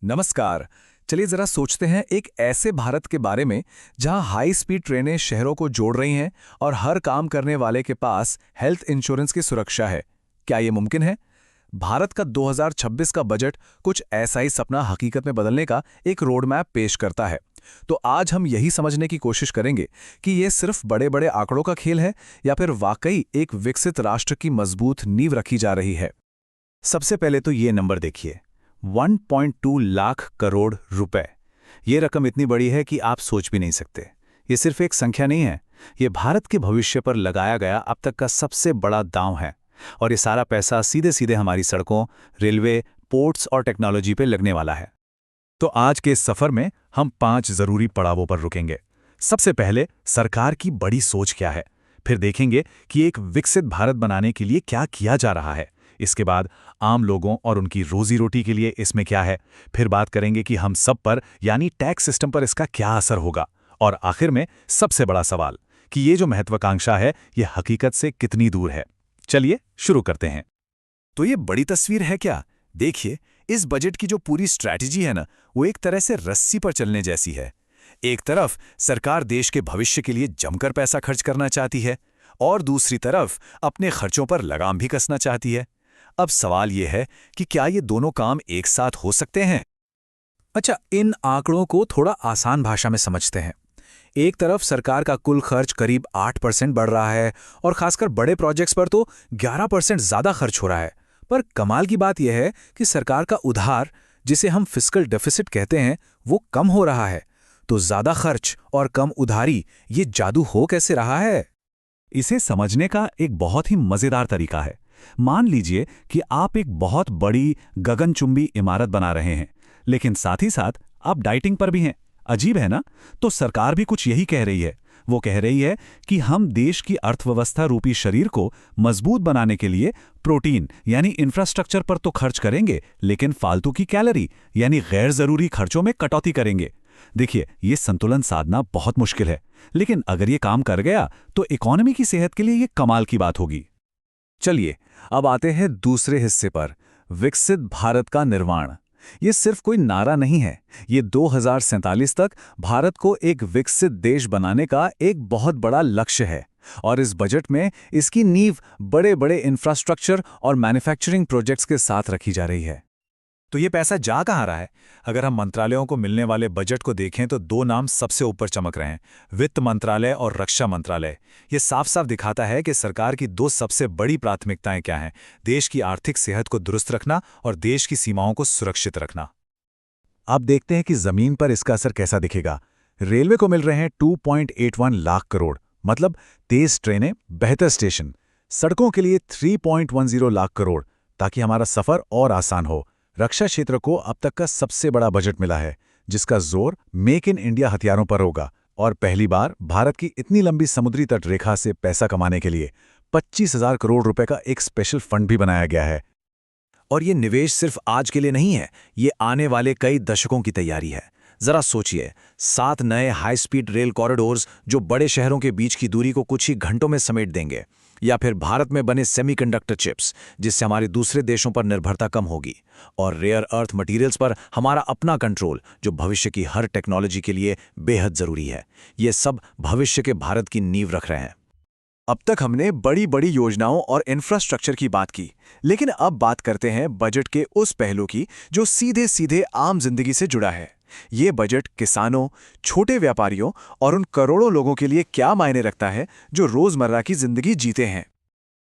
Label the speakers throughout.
Speaker 1: नमस्कार। चलिए जरा सोचते हैं एक ऐसे भारत के बारे में जहां हाई स्पीड ट्रेनें शहरों को जोड़ रही हैं और हर काम करने वाले के पास हेल्थ इंश्योरेंस की सुरक्षा है। क्या ये मुमकिन है? भारत का 2026 का बजट कुछ ऐसा ही सपना हकीकत में बदलने का एक रोड मैप पेश करता है। तो आज हम यही समझने की कोशिश करेंगे कि ये सिर्फ बड़े बड़े आंकड़ों का खेल है या फिर वाकई एक विकसित राष्ट्र की मजबूत नींव रखी जा रही है।
Speaker 2: सबसे पहले तो ये नंबर देखिए, 1.2 लाख करोड़ रुपए। ये रकम इतनी बड़ी है कि आप सोच भी नहीं सकते। ये सिर्फ एक संख्या नहीं है, ये भारत के भविष्य पर लगाया गया अब तक का सबसे बड़ा दांव है। और ये सारा पैसा सीधे सीधे हमारी सड़कों, रेलवे, पोर्ट्स और टेक्नोलॉजी पे लगने वाला है।
Speaker 1: तो आज के इस सफर में हम 5 जरूरी पड़ावों पर रुकेंगे। सबसे पहले सरकार की बड़ी सोच क्या है, फिर देखेंगे कि एक विकसित भारत बनाने के लिए क्या किया जा रहा है। इसके बाद आम लोगों और उनकी रोजी रोटी के लिए इसमें क्या है। फिर बात करेंगे कि हम सब पर यानी टैक्स सिस्टम पर इसका क्या असर होगा। और आखिर में सबसे बड़ा सवाल कि ये जो महत्वाकांक्षा है ये हकीकत से कितनी दूर है। चलिए शुरू करते हैं।
Speaker 2: तो ये बड़ी तस्वीर है क्या? देखिए, इस बजट की जो पूरी स्ट्रैटेजी है ना, वो एक तरह से रस्सी पर चलने जैसी है। एक तरफ सरकार देश के भविष्य के लिए जमकर पैसा खर्च करना चाहती है और दूसरी तरफ अपने खर्चों पर लगाम भी कसना चाहती है। अब सवाल ये है कि क्या ये दोनों काम एक साथ हो सकते हैं?
Speaker 1: अच्छा, इन आंकड़ों को थोड़ा आसान भाषा में समझते हैं। एक तरफ सरकार का कुल खर्च करीब 8% बढ़ रहा है और खासकर बड़े प्रोजेक्ट्स पर तो 11% ज्यादा खर्च हो रहा है। पर कमाल की बात यह है कि सरकार का उधार, जिसे हम फिस्कल डेफिसिट कहते हैं, वो कम हो रहा है। तो ज्यादा खर्च और कम उधारी, ये जादू हो कैसे रहा है?
Speaker 2: इसे समझने का एक बहुत ही मजेदार तरीका है। मान लीजिए कि आप एक बहुत बड़ी गगनचुंबी इमारत बना रहे हैं, लेकिन साथ ही साथ आप डाइटिंग पर भी हैं। अजीब है ना? तो सरकार भी कुछ यही कह रही है। वो कह रही है कि हम देश की अर्थव्यवस्था रूपी शरीर को मजबूत बनाने के लिए प्रोटीन यानी इंफ्रास्ट्रक्चर पर तो खर्च करेंगे, लेकिन फालतू की कैलोरी यानी गैर जरूरी खर्चों में कटौती करेंगे। देखिए, ये संतुलन साधना बहुत मुश्किल है, लेकिन अगर ये काम कर गया तो इकोनॉमी की सेहत के लिए ये कमाल की बात होगी।
Speaker 1: चलिए अब आते हैं दूसरे हिस्से पर, विकसित भारत का निर्माण। ये सिर्फ कोई नारा नहीं है, ये 2047 तक भारत को एक विकसित देश बनाने का एक बहुत बड़ा लक्ष्य है। और इस बजट में इसकी नींव बड़े बड़े इंफ्रास्ट्रक्चर और मैन्युफैक्चरिंग प्रोजेक्ट्स के साथ रखी जा रही है।
Speaker 2: तो ये पैसा जा कहाँ रहा है? अगर हम मंत्रालयों को मिलने वाले बजट को देखें तो दो नाम सबसे ऊपर चमक रहे हैं, वित्त मंत्रालय और रक्षा मंत्रालय। ये साफ साफ दिखाता है कि सरकार की दो सबसे बड़ी प्राथमिकताएं क्या हैं: देश की आर्थिक सेहत को दुरुस्त रखना और देश की सीमाओं को सुरक्षित रखना।
Speaker 1: अब देखते हैं कि जमीन पर इसका असर कैसा दिखेगा। रेलवे को मिल रहे हैं 2.81 लाख करोड़, मतलब तेज ट्रेनें, बेहतर स्टेशन। सड़कों के लिए 3.10 लाख करोड़, ताकि हमारा सफर और आसान हो। रक्षा क्षेत्र को अब तक का सबसे बड़ा बजट मिला है, जिसका जोर मेक इन इंडिया हथियारों पर होगा। और पहली बार भारत की इतनी लंबी समुद्री तट रेखा से पैसा कमाने के लिए 25,000 करोड़ रुपए का एक स्पेशल फंड भी बनाया गया है।
Speaker 2: और ये निवेश सिर्फ आज के लिए नहीं है, ये आने वाले कई दशकों की तैयारी है। जरा सोचिए, 7 नए हाई स्पीड रेल कॉरिडोर्स जो बड़े शहरों के बीच की दूरी को कुछ ही घंटों में समेट देंगे, या फिर भारत में बने सेमीकंडक्टर चिप्स, जिससे हमारे दूसरे देशों पर निर्भरता कम होगी, और रेयर अर्थ मटेरियल्स पर हमारा अपना कंट्रोल, जो भविष्य की हर टेक्नोलॉजी के लिए बेहद जरूरी है। ये सब भविष्य के भारत की नींव रख रहे हैं।
Speaker 1: अब तक हमने बड़ी बड़ी योजनाओं और इंफ्रास्ट्रक्चर की बात की, लेकिन अब बात करते हैं बजट के उस पहलू की जो सीधे सीधे आम जिंदगी से जुड़ा है। ये बजट किसानों, छोटे व्यापारियों और उन करोड़ों लोगों के लिए क्या मायने रखता है जो रोजमर्रा की जिंदगी जीते हैं।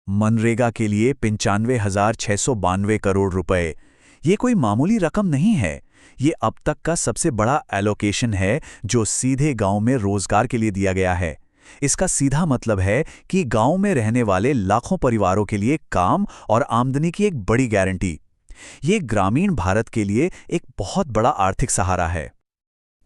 Speaker 2: मनरेगा के लिए 95,692 करोड़ रुपए, ये कोई मामूली रकम नहीं है। ये अब तक का सबसे बड़ा एलोकेशन है जो सीधे गांव में रोजगार के लिए दिया गया है। इसका सीधा मतलब है कि गांव में रहने वाले लाखों परिवारों के लिए काम और आमदनी की एक बड़ी गारंटी। ये ग्रामीण भारत के लिए एक बहुत बड़ा आर्थिक सहारा है।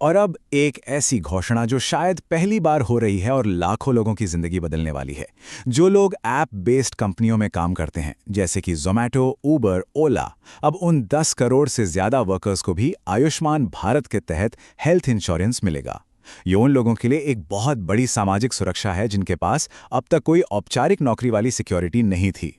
Speaker 1: और अब एक ऐसी घोषणा जो शायद पहली बार हो रही है और लाखों लोगों की जिंदगी बदलने वाली है। जो लोग ऐप बेस्ड कंपनियों में काम करते हैं, जैसे कि ज़ोमैटो, उबर, ओला, अब उन 10 करोड़ से ज्यादा वर्कर्स को भी आयुष्मान भारत के तहत हेल्थ इंश्योरेंस मिलेगा। ये उन लोगों के लिए एक बहुत बड़ी सामाजिक सुरक्षा है जिनके पास अब तक कोई औपचारिक नौकरी वाली सिक्योरिटी नहीं थी।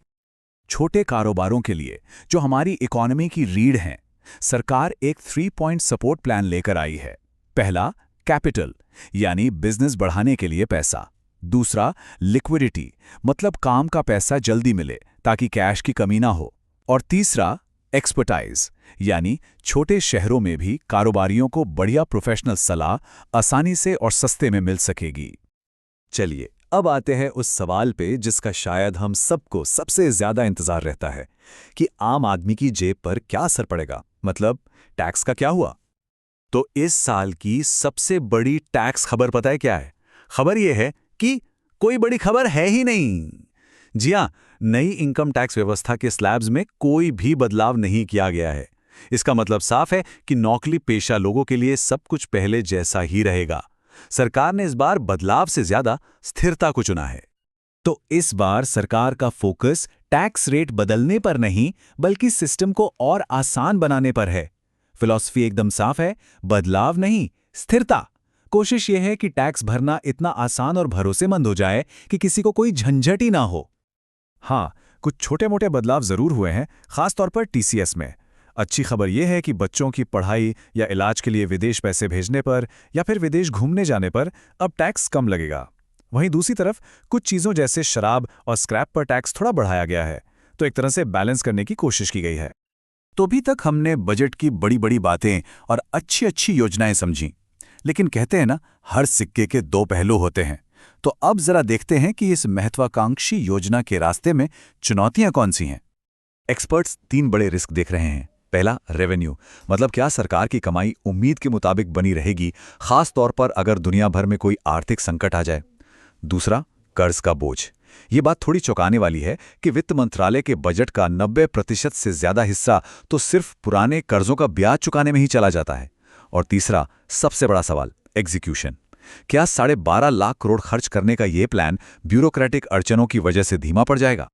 Speaker 2: छोटे कारोबारों के लिए, जो हमारी इकोनॉमी की रीढ़ हैं,
Speaker 1: सरकार एक 3 पॉइंट सपोर्ट प्लान लेकर आई है। पहला, कैपिटल, यानी बिजनेस बढ़ाने के लिए पैसा। दूसरा, लिक्विडिटी, मतलब काम का पैसा जल्दी मिले ताकि कैश की कमी ना हो। और तीसरा, एक्सपर्टाइज, यानी छोटे शहरों में भी कारोबारियों को बढ़िया प्रोफेशनल सलाह आसानी से और सस्ते में मिल सकेगी।
Speaker 2: चलिए, अब आते हैं उस सवाल पे जिसका शायद हम सबको सबसे ज्यादा इंतजार रहता है कि आम आदमी की जेब पर क्या असर पड़ेगा, मतलब टैक्स का क्या हुआ। तो इस साल की सबसे बड़ी टैक्स खबर पता है क्या है? खबर यह है कि कोई बड़ी खबर है ही नहीं। जी हां, नई इनकम टैक्स व्यवस्था के स्लैब्स में कोई भी बदलाव नहीं किया गया है। इसका मतलब साफ है कि नौकरी पेशा लोगों के लिए सब कुछ पहले जैसा ही रहेगा। सरकार ने इस बार बदलाव से ज्यादा स्थिरता को चुना है।
Speaker 1: तो इस बार सरकार का फोकस टैक्स रेट बदलने पर नहीं, बल्कि सिस्टम को और आसान बनाने पर है। फिलॉसफी एकदम साफ है, बदलाव नहीं, स्थिरता। कोशिश यह है कि टैक्स भरना इतना आसान और भरोसेमंद हो जाए कि किसी को कोई झंझट ही ना हो। हाँ, कुछ छोटे मोटे बदलाव जरूर हुए हैं, खासतौर पर टीसीएस में। अच्छी खबर यह है कि बच्चों की पढ़ाई या इलाज के लिए विदेश पैसे भेजने पर या फिर विदेश घूमने जाने पर अब टैक्स कम लगेगा। वहीं दूसरी तरफ कुछ चीज़ों जैसे शराब और स्क्रैप पर टैक्स थोड़ा बढ़ाया गया है, तो एक तरह से बैलेंस करने की कोशिश की गई है। तो अभी तक हमने बजट की बड़ी बड़ी बातें और अच्छी अच्छी योजनाएं समझी, लेकिन कहते हैं ना, हर सिक्के के दो पहलू होते हैं। तो अब जरा देखते हैं कि इस महत्वाकांक्षी योजना के रास्ते में चुनौतियां कौन सी हैं। एक्सपर्ट्स 3 बड़े रिस्क देख रहे हैं। पहला, रेवेन्यू, मतलब क्या सरकार की कमाई उम्मीद के मुताबिक बनी रहेगी, खास तौर पर अगर दुनिया भर में कोई आर्थिक संकट आ जाए। दूसरा, कर्ज का बोझ। ये बात थोड़ी चौंकाने वाली है कि वित्त मंत्रालय के बजट का 90% से ज्यादा हिस्सा तो सिर्फ पुराने कर्जों का ब्याज चुकाने में ही चला जाता है। और तीसरा, सबसे बड़ा सवाल, एग्जीक्यूशन। क्या 12.5 लाख करोड़ खर्च करने का ये प्लान ब्यूरोक्रेटिक अड़चनों की वजह से धीमा पड़ जाएगा?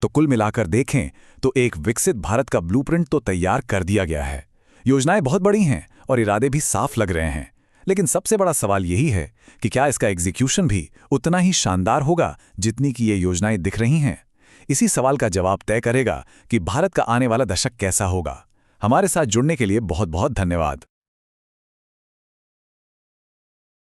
Speaker 1: तो कुल मिलाकर देखें तो एक विकसित भारत का ब्लूप्रिंट तो तैयार कर दिया गया है। योजनाएं बहुत बड़ी हैं और इरादे भी साफ लग रहे हैं, लेकिन सबसे बड़ा सवाल यही है कि क्या इसका एग्जीक्यूशन भी उतना ही शानदार होगा जितनी कि ये योजनाएं दिख रही हैं। इसी सवाल का जवाब तय करेगा कि भारत का आने वाला दशक कैसा होगा। हमारे साथ जुड़ने के लिए बहुत बहुत धन्यवाद।